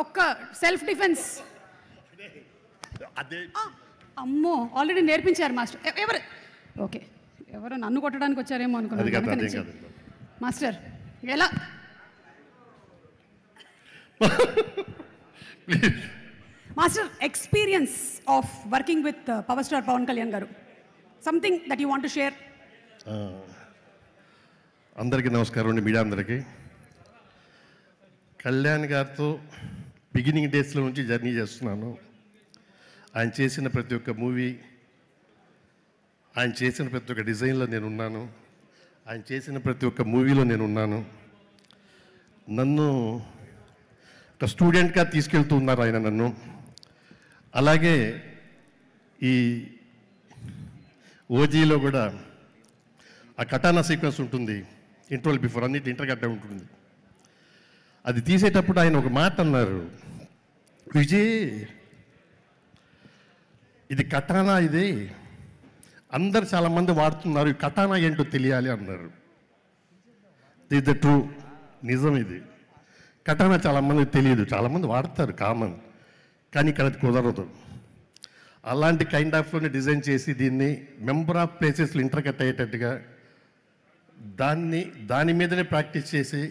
ఒక్క self defence. అమ్మో, already నేర్పించారు మాస్టర్. ఎవరు ఓకే, ఎవరో నన్ను కొట్టడానికి వచ్చారేమో అనుకున్నాను. మాస్టర్ ఎలా master experience of working with power star Pawan Kalyan గారు, something that you want to share. అందరికీ నమస్కారం అండి, మీడియా అందరికీ. కళ్యాణ్ గారితో బిగినింగ్ డేస్లో నుంచి జర్నీ చేస్తున్నాను. ఆయన చేసిన ప్రతి ఒక్క మూవీ, ఆయన చేసిన ప్రతి ఒక్క డిజైన్లో నేను ఉన్నాను, ఆయన చేసిన ప్రతి ఒక్క మూవీలో నేను ఉన్నాను. నన్ను ఒక స్టూడెంట్గా తీసుకెళ్తూ ఉన్నారు ఆయన నన్ను. అలాగే ఈ ఓజీలో కూడా ఆ కటానా సీక్వెన్స్ ఉంటుంది, ఇంటర్వల్ బిఫోర్, అన్నిటి ఇంటర్గడ్డ ఉంటుంది. అది తీసేటప్పుడు ఆయన ఒక మాట అన్నారు, విజయ్ ఇది కటానా, ఇది అందరు చాలామంది వాడుతున్నారు, ఈ కటానా ఏంటో తెలియాలి అన్నారు. ఇది ద ట్రూ, నిజం. ఇది కటానా చాలామందికి తెలియదు, చాలామంది వాడతారు కామన్, కానీ ఇక్కడ అది కుదరదు. అలాంటి కైండ్ ఆఫ్లోనే డిజైన్ చేసి దీన్ని మెంబర్ ఆఫ్ ప్లేసెస్లో ఇంటర్కట్ అయ్యేటట్టుగా దాని మీదనే ప్రాక్టీస్ చేసి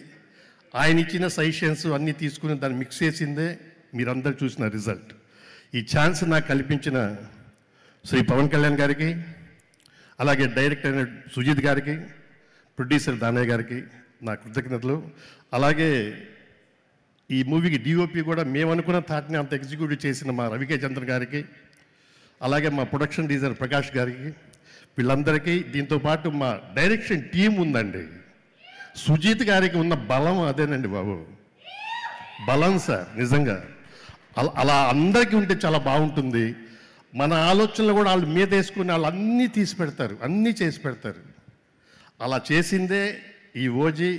ఆయన ఇచ్చిన సజెషన్స్ అన్నీ తీసుకుని దాన్ని మిక్స్ చేసిందే మీరందరూ చూసిన రిజల్ట్. ఈ ఛాన్స్ నాకు కల్పించిన శ్రీ పవన్ కళ్యాణ్ గారికి, అలాగే డైరెక్టర్ అయిన సుజిత్ గారికి, ప్రొడ్యూసర్ దానయ్య గారికి నా కృతజ్ఞతలు. అలాగే ఈ మూవీకి డిఓపి కూడా మేము అనుకున్న థాట్ని అంత ఎగ్జిక్యూటివ్ చేసిన మా రవికే చంద్రన్ గారికి, అలాగే మా ప్రొడక్షన్ డిజైనర్ ప్రకాష్ గారికి, వీళ్ళందరికీ. దీంతోపాటు మా డైరెక్షన్ టీం ఉందండి. సుజిత్ గారికి ఉన్న బలం అదేనండి బాబు, బలం సార్, నిజంగా. అలా అందరికీ ఉంటే చాలా బాగుంటుంది. మన ఆలోచనలు కూడా వాళ్ళు మీద వేసుకుని వాళ్ళు అన్నీ తీసి పెడతారు, అన్నీ చేసి పెడతారు. అలా చేసిందే ఈ ఓజీ.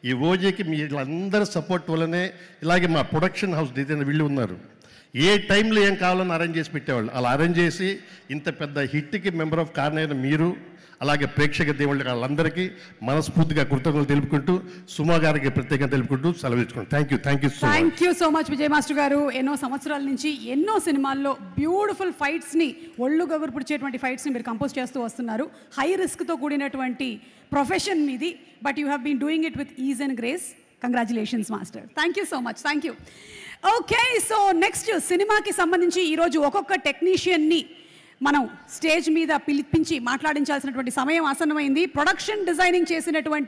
ఈ ఓజీకి వీళ్ళందరూ సపోర్ట్ వల్లనే ఇలాగే మా ప్రొడక్షన్ హౌస్ డిజైనర్ వీళ్ళు ఉన్నారు. ఏ టైంలో ఏం కావాలని అరేంజ్ చేసి పెట్టేవాళ్ళు. అలా అరేంజ్ చేసి ఇంత పెద్ద హిట్కి మెంబర్ ఆఫ్ కారణమైన మీరు, అలాగే ప్రేక్షక దేవుళ్ళ వాళ్ళందరికీ మనస్ఫూర్తిగా కృతజ్ఞతలు తెలుపుకుంటూ, సుమా గారికి ప్రత్యేకంగా తెలుపుకుంటూ సెలవించుకుంటాం. Thank you so much Vijay master గారు. ఎన్నో సంవత్సరాల నుంచి ఎన్నో సినిమాల్లో బ్యూటిఫుల్ ఫైట్స్ని, ఒళ్ళు గగురు పుడిచేటువంటి ఫైట్స్ని మీరు కంపోజ్ చేస్తూ వస్తున్నారు. హై రిస్క్తో కూడినటువంటి ప్రొఫెషన్ మీది, but you have been doing it with ease and grace. Congratulations master. Thank you so much. Thank you. Okay, so next సినిమాకి సంబంధించి ఈరోజు ఒక్కొక్క టెక్నీషియన్ని మనం స్టేజ్ మీద పిలిపించి మాట్లాడించాల్సినటువంటి సమయం ఆసన్నమైంది. ప్రొడక్షన్ డిజైనింగ్ చేసినటువంటి